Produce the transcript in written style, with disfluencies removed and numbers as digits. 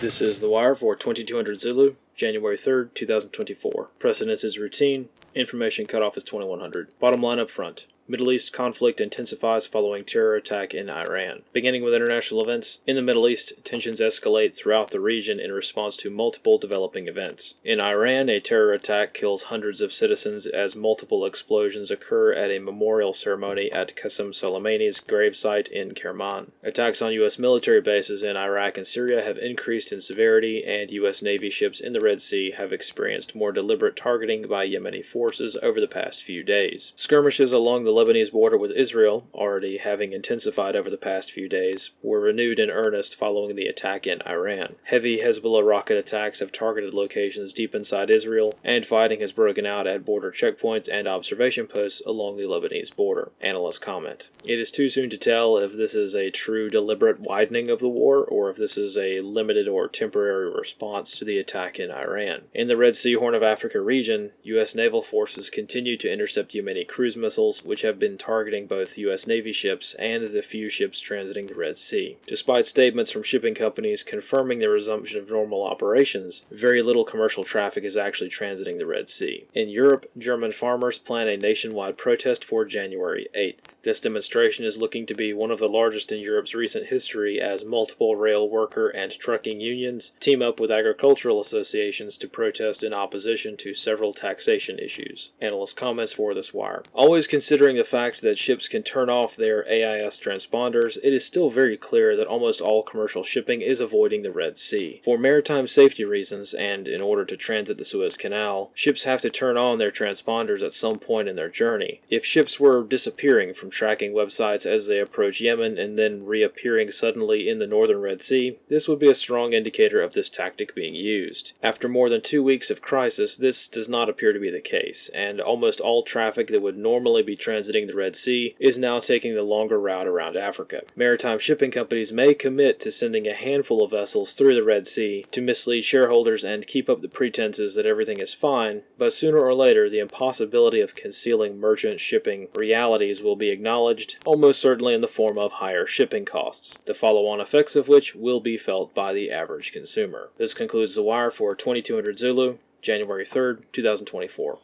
This is The Wire for 2200 Zulu, January 3rd, 2024. Precedence is routine. Information cutoff is 2100. Bottom line up front. Middle East conflict intensifies following terror attack in Iran. Beginning with international events, in the Middle East, tensions escalate throughout the region in response to multiple developing events. In Iran, a terror attack kills hundreds of citizens as multiple explosions occur at a memorial ceremony at Qasem Soleimani's gravesite in Kerman. Attacks on U.S. military bases in Iraq and Syria have increased in severity, and U.S. Navy ships in the Red Sea have experienced more deliberate targeting by Yemeni forces over the past few days. Skirmishes along the Lebanese border with Israel, already having intensified over the past few days, were renewed in earnest following the attack in Iran. Heavy Hezbollah rocket attacks have targeted locations deep inside Israel, and fighting has broken out at border checkpoints and observation posts along the Lebanese border. Analysts comment. It is too soon to tell if this is a true deliberate widening of the war, or if this is a limited or temporary response to the attack in Iran. In the Red Sea Horn of Africa region, U.S. naval forces continue to intercept Yemeni cruise missiles, which have been targeting both U.S. Navy ships and the few ships transiting the Red Sea. Despite statements from shipping companies confirming the resumption of normal operations, very little commercial traffic is actually transiting the Red Sea. In Europe, German farmers plan a nationwide protest for January 8th. This demonstration is looking to be one of the largest in Europe's recent history as multiple rail worker and trucking unions team up with agricultural associations to protest in opposition to several taxation issues. Analyst comments for this wire. Always considering the fact that ships can turn off their AIS transponders, it is still very clear that almost all commercial shipping is avoiding the Red Sea. For maritime safety reasons, and in order to transit the Suez Canal, ships have to turn on their transponders at some point in their journey. If ships were disappearing from tracking websites as they approach Yemen and then reappearing suddenly in the northern Red Sea, this would be a strong indicator of this tactic being used. After more than 2 weeks of crisis, this does not appear to be the case, and almost all traffic that would normally be transiting the Red Sea is now taking the longer route around Africa. Maritime shipping companies may commit to sending a handful of vessels through the Red Sea to mislead shareholders and keep up the pretenses that everything is fine, but sooner or later the impossibility of concealing merchant shipping realities will be acknowledged, almost certainly in the form of higher shipping costs, the follow-on effects of which will be felt by the average consumer. This concludes The Wire for 2200 Zulu, January 3rd, 2024.